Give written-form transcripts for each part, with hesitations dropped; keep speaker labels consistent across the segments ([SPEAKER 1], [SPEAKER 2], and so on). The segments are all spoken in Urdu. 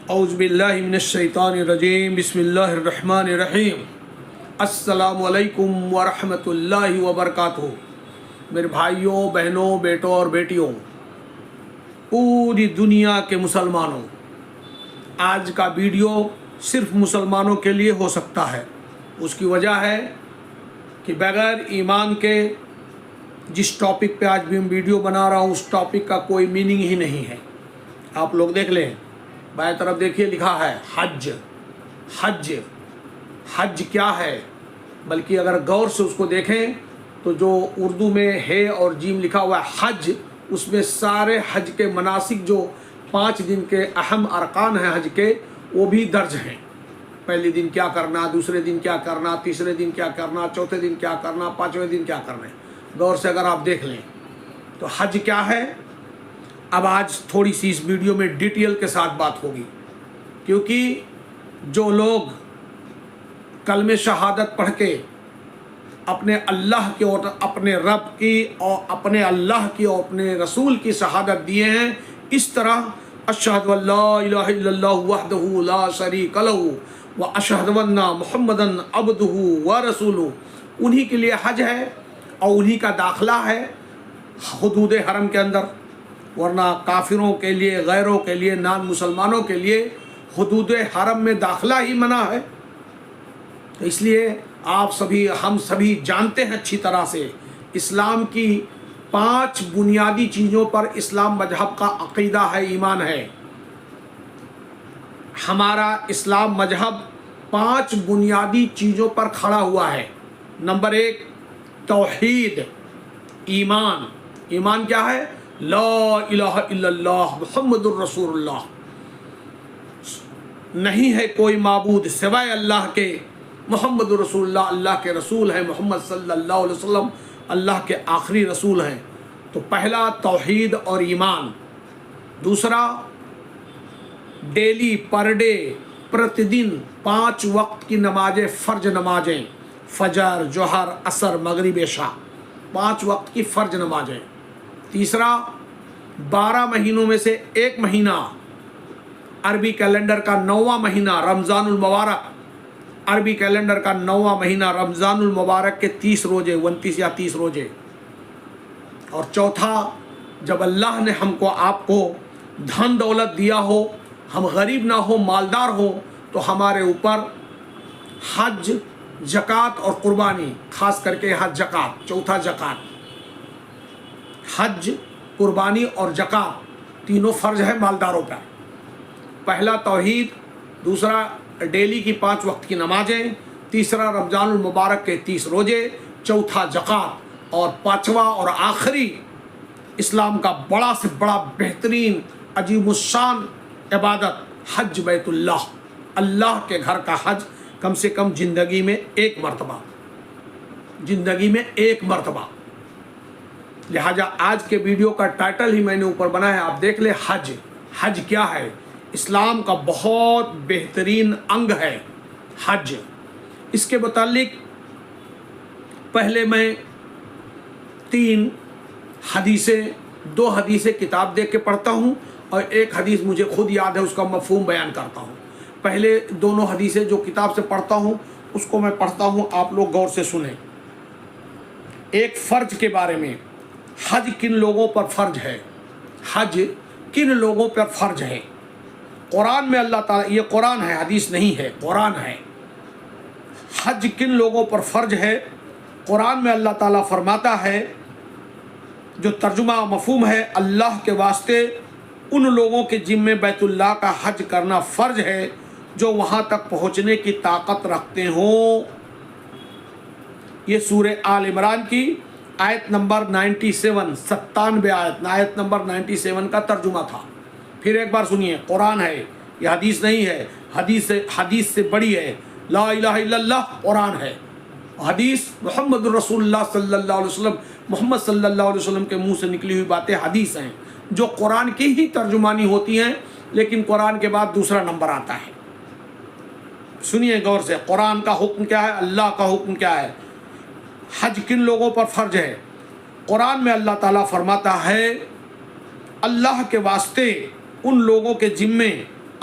[SPEAKER 1] اعوذ باللہ من الشیطان الرجیم بسم اللہ الرحمن الرحیم السلام علیکم ورحمۃ اللہ وبرکاتہ۔ میرے بھائیوں، بہنوں، بیٹوں اور بیٹیوں، پوری دنیا کے مسلمانوں، آج کا ویڈیو صرف مسلمانوں کے لیے ہو سکتا ہے۔ اس کی وجہ ہے کہ بغیر ایمان کے جس ٹاپک پہ آج بھی میں ویڈیو بنا رہا ہوں اس ٹاپک کا کوئی میننگ ہی نہیں ہے۔ آپ لوگ دیکھ لیں، بائیں طرف دیکھیے لکھا ہے حج۔ حج حج کیا ہے؟ بلکہ اگر غور سے اس کو دیکھیں تو جو اردو میں ہے اور جیم لکھا ہوا ہے حج، اس میں سارے حج کے مناسک جو 5 دن کے اہم ارکان ہیں حج کے، وہ بھی درج ہیں۔ پہلے دن کیا کرنا، دوسرے دن کیا کرنا، تیسرے دن کیا کرنا، چوتھے دن کیا کرنا، 5ویں دن کیا کرنا ہے۔ غور سے اگر آپ دیکھ لیں تو حج کیا ہے، اب آج تھوڑی سی اس ویڈیو میں ڈیٹیل کے ساتھ بات ہوگی، کیونکہ جو لوگ کلمہ شہادت پڑھ کے اپنے اللہ کی اور اپنے رب کی اور اپنے اللہ کی اور اپنے رسول کی شہادت دیے ہیں، اس طرح اشہد ان لا الہ الا اللہ وحدہ لا شریک لہ واشہد ان محمدً عبدہ ورسولہ، انہی کے لیے حج ہے اور انہی کا داخلہ ہے حدود حرم کے اندر، ورنہ کافروں کے لیے، غیروں کے لیے، نان مسلمانوں کے لیے حدود حرم میں داخلہ ہی منع ہے۔ تو اس لیے آپ سبھی، ہم سبھی جانتے ہیں اچھی طرح سے اسلام کی 5 بنیادی چیزوں پر اسلام مذہب کا عقیدہ ہے، ایمان ہے۔ ہمارا اسلام مذہب 5 بنیادی چیزوں پر کھڑا ہوا ہے۔ نمبر 1 توحید، ایمان۔ ایمان کیا ہے؟ لا الہ الا اللہ محمد الرسول اللہ، نہیں ہے کوئی معبود سوائے اللہ کے، محمد رسول اللہ اللہ کے رسول ہیں، محمد صلی اللہ علیہ وسلم اللہ کے آخری رسول ہیں۔ تو پہلا توحید اور ایمان۔ دوسرا ڈیلی پر ڈے، پرتدن 5 وقت کی نمازیں، فرض نمازیں، فجر، ظہر، عصر، مغرب، عشاء، 5 وقت کی فرض نمازیں۔ تیسرا 12 مہینوں میں سے ایک مہینہ، عربی کیلنڈر کا 9واں مہینہ رمضان المبارک، عربی کیلنڈر کا 9واں مہینہ رمضان المبارک کے 30 روزے، 29 یا 30 روزے۔ اور چوتھا، جب اللہ نے ہم کو، آپ کو دھن دولت دیا ہو، ہم غریب نہ ہو، مالدار ہو، تو ہمارے اوپر حج، زکوٰۃ اور قربانی، خاص کر کے حج زکوٰۃ، چوتھا زکوٰۃ، حج، قربانی اور زکوٰۃ تینوں فرض ہے مالداروں پر۔ پہلا توحید، دوسرا ڈیلی کی 5 وقت کی نمازیں، تیسرا رمضان المبارک کے 30 روزے، چوتھا زکوٰۃ، اور 5واں اور آخری اسلام کا بڑا سے بڑا بہترین عظیم الشان عبادت حج بیت اللہ، اللہ کے گھر کا حج، کم سے کم زندگی میں 1 مرتبہ، زندگی میں 1 مرتبہ۔ لہٰذا آج کے ویڈیو کا ٹائٹل ہی میں نے اوپر بنایا ہے، آپ دیکھ لیں حج۔ حج کیا ہے؟ اسلام کا بہت بہترین انگ ہے حج۔ اس کے متعلق پہلے میں 3 حدیثیں، 2 حدیثیں کتاب دیکھ کے پڑھتا ہوں اور 1 حدیث مجھے خود یاد ہے، اس کا مفہوم بیان کرتا ہوں۔ پہلے دونوں حدیثیں جو کتاب سے پڑھتا ہوں اس کو میں پڑھتا ہوں، آپ لوگ غور سے سنیں۔ ایک فرض کے بارے میں، حج کن لوگوں پر فرض ہے، حج کن لوگوں پر فرض ہے۔ قرآن میں اللہ تعالیٰ، یہ قرآن ہے، حدیث نہیں ہے، قرآن ہے۔ حج کن لوگوں پر فرض ہے؟ قرآن میں اللہ تعالیٰ فرماتا ہے، جو ترجمہ مفہوم ہے، اللہ کے واسطے ان لوگوں کے ذمے بیت اللہ کا حج کرنا فرض ہے جو وہاں تک پہنچنے کی طاقت رکھتے ہوں۔ یہ سورہ آل عمران کی آیت نمبر 97 آیت نمبر 97 کا ترجمہ تھا۔ پھر ایک بار سنیے، قرآن ہے، یہ حدیث نہیں ہے، حدیث سے بڑی ہے۔ لا الہ الا اللہ قرآن ہے، حدیث محمد رسول اللہ صلی اللہ علیہ وسلم، محمد صلی اللہ علیہ وسلم کے منہ سے نکلی ہوئی باتیں حدیث ہیں، جو قرآن کی ہی ترجمانی ہوتی ہیں، لیکن قرآن کے بعد دوسرا نمبر آتا ہے۔ سنیے غور سے، قرآن کا حکم کیا ہے، اللہ کا حکم کیا ہے، حج کن لوگوں پر فرض ہے۔ قرآن میں اللہ تعالیٰ فرماتا ہے، اللہ کے واسطے ان لوگوں کے ذمے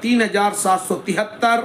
[SPEAKER 1] 3773।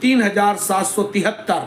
[SPEAKER 1] 3773।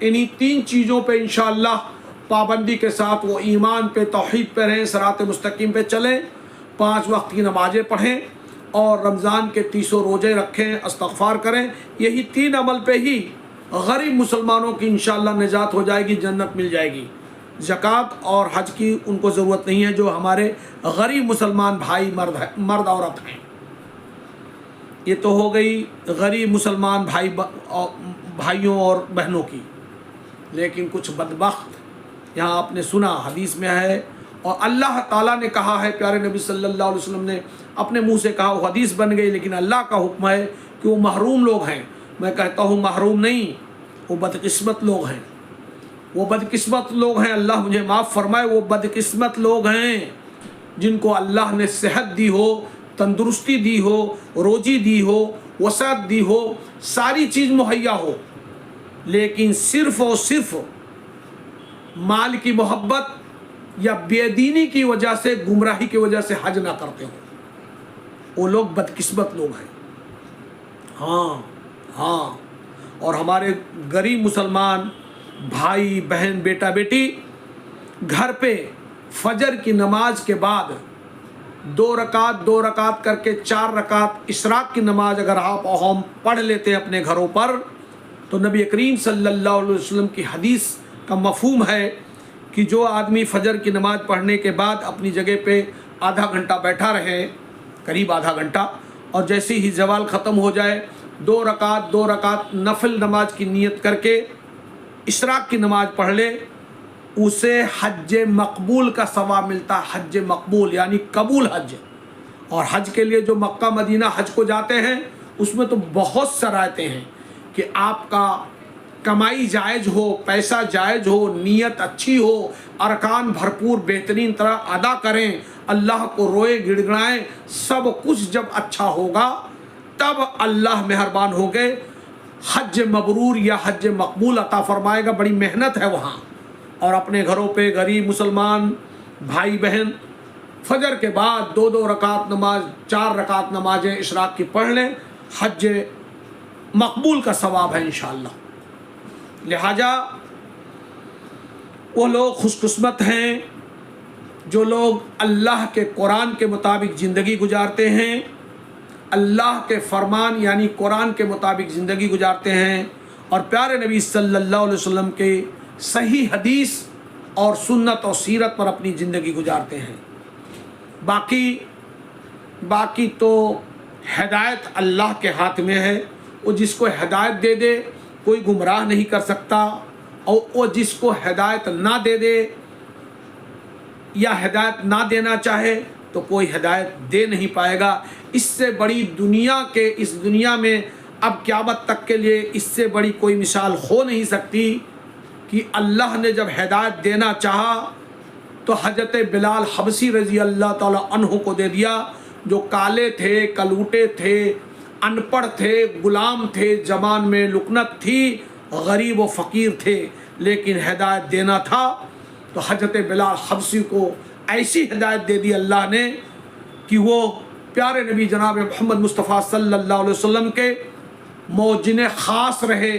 [SPEAKER 1] انہی 3 چیزوں پہ انشاءاللہ پابندی کے ساتھ وہ ایمان پہ، توحید پہ رہیں، صراط مستقیم پہ چلیں، 5 وقت کی نمازیں پڑھیں اور رمضان کے 30 روزے رکھیں، استغفار کریں۔ یہی 3 عمل پہ ہی غریب مسلمانوں کی انشاءاللہ نجات ہو جائے گی، جنت مل جائے گی۔ زکوٰۃ اور حج کی ان کو ضرورت نہیں ہے جو ہمارے غریب مسلمان بھائی مرد عورت ہیں۔ یہ تو ہو گئی غریب مسلمان بھائیوں اور بہنوں کی۔ لیکن کچھ بدبخت، یہاں آپ نے سنا حدیث میں ہے اور اللہ تعالیٰ نے کہا ہے، پیارے نبی صلی اللہ علیہ وسلم نے اپنے منہ سے کہا، وہ حدیث بن گئی، لیکن اللہ کا حکم ہے کہ وہ محروم لوگ ہیں۔ میں کہتا ہوں محروم نہیں، وہ بدقسمت لوگ ہیں، وہ بدقسمت لوگ ہیں، اللہ مجھے معاف فرمائے، وہ بدقسمت لوگ ہیں جن کو اللہ نے صحت دی ہو، تندرستی دی ہو، روزی دی ہو، وسعت دی ہو، ساری چیز مہیا ہو، لیکن صرف اور صرف مال کی محبت یا بے دینی کی وجہ سے، گمراہی کی وجہ سے حج نہ کرتے ہوں، وہ لوگ بدقسمت لوگ ہیں۔ ہاں اور ہمارے غریب مسلمان بھائی بہن، بیٹا بیٹی گھر پہ فجر کی نماز کے بعد 2 رکعت کر کے 4 رکعت اشراق کی نماز اگر آپ اور ہم پڑھ لیتے ہیں اپنے گھروں پر، تو نبی کریم صلی اللہ علیہ وسلم کی حدیث کا مفہوم ہے کہ جو آدمی فجر کی نماز پڑھنے کے بعد اپنی جگہ پہ آدھا گھنٹہ بیٹھا رہے، قریب آدھا گھنٹہ، اور جیسے ہی زوال ختم ہو جائے 2 رکعت نفل نماز کی نیت کر کے اشراق کی نماز پڑھ لے، اسے حج مقبول کا ثواب ملتا ہے۔ حج مقبول یعنی قبول حج۔ اور حج کے لیے جو مکہ مدینہ حج کو جاتے ہیں اس میں تو بہت شرائطیں ہیں کہ آپ کا کمائی جائز ہو، پیسہ جائز ہو، نیت اچھی ہو، ارکان بھرپور بہترین طرح ادا کریں، اللہ کو روئے گڑگڑائیں، سب کچھ جب اچھا ہوگا تب اللہ مہربان ہو گئے حج مبرور یا حج مقبول عطا فرمائے گا۔ بڑی محنت ہے وہاں۔ اور اپنے گھروں پہ غریب مسلمان بھائی بہن فجر کے بعد 2 رکعت نماز، 4 رکعت نمازیں اشراق کی پڑھ لیں، حج مقبول کا ثواب ہے انشاءاللہ۔ لہٰذا وہ لوگ خوش قسمت ہیں جو لوگ اللہ کے قرآن کے مطابق زندگی گزارتے ہیں، اللہ کے فرمان یعنی قرآن کے مطابق زندگی گزارتے ہیں، اور پیارے نبی صلی اللہ علیہ وسلم کے صحیح حدیث اور سنت اور سیرت پر اپنی زندگی گزارتے ہیں۔ باقی تو ہدایت اللہ کے ہاتھ میں ہے، وہ جس کو ہدایت دے دے کوئی گمراہ نہیں کر سکتا، اور وہ جس کو ہدایت نہ دے دے یا ہدایت نہ دینا چاہے تو کوئی ہدایت دے نہیں پائے گا۔ اس سے بڑی اس دنیا میں اب قیامت تک کے لیے اس سے بڑی کوئی مثال ہو نہیں سکتی کہ اللہ نے جب ہدایت دینا چاہا تو حضرت بلال حبشی رضی اللہ تعالیٰ عنہ کو دے دیا، جو کالے تھے، کلوٹے تھے، ان پڑھ تھے، غلام تھے، زبان میں لکنت تھی، غریب و فقیر تھے، لیکن ہدایت دینا تھا تو حضرت بلال حبشی کو ایسی ہدایت دے دی اللہ نے کہ وہ پیارے نبی جناب محمد مصطفیٰ صلی اللہ علیہ وسلم کے موجن خاص رہے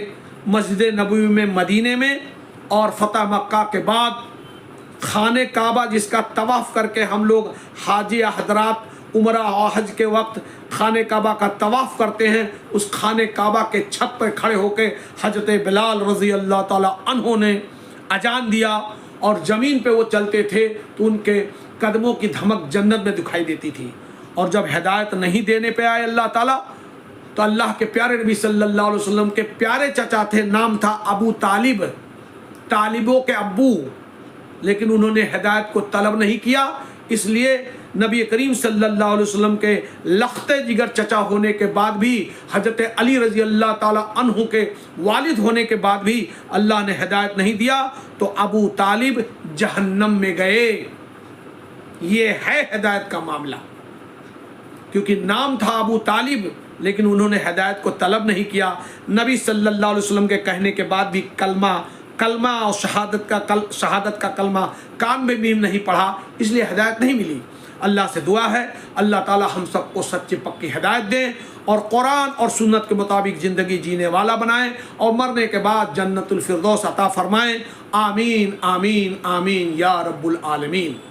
[SPEAKER 1] مسجد نبوی میں، مدینے میں، اور فتح مکہ کے بعد خانہ کعبہ جس کا طواف کر کے ہم لوگ حاجی حضرات عمرہ اور حج کے وقت خانہ کعبہ کا طواف کرتے ہیں، اس خانہ کعبہ کے چھت پر کھڑے ہو کے حضرت بلال رضی اللہ تعالیٰ عنہ نے اذان دیا، اور زمین پہ وہ چلتے تھے تو ان کے قدموں کی دھمک جنت میں دکھائی دیتی تھی۔ اور جب ہدایت نہیں دینے پہ آئے اللہ تعالیٰ تو اللہ کے پیارے نبی صلی اللہ علیہ وسلم کے پیارے چچا تھے، نام تھا ابو طالب، طالبوں کے ابو، لیکن انہوں نے ہدایت کو طلب نہیں کیا، اس لیے نبی کریم صلی اللہ علیہ وسلم کے لخت جگر چچا ہونے کے بعد بھی، حضرت علی رضی اللہ تعالیٰ عنہ کے والد ہونے کے بعد بھی اللہ نے ہدایت نہیں دیا تو ابو طالب جہنم میں گئے۔ یہ ہے ہدایت کا معاملہ، کیونکہ نام تھا ابو طالب لیکن انہوں نے ہدایت کو طلب نہیں کیا۔ نبی صلی اللہ علیہ وسلم کے کہنے کے بعد بھی کلمہ اور شہادت کا کلمہ کان میں بھی نہیں پڑھا، اس لیے ہدایت نہیں ملی۔ اللہ سے دعا ہے اللہ تعالی ہم سب کو سچی پکی ہدایت دیں اور قرآن اور سنت کے مطابق زندگی جینے والا بنائیں اور مرنے کے بعد جنت الفردوس عطا فرمائیں۔ آمین آمین آمین یا رب العالمین۔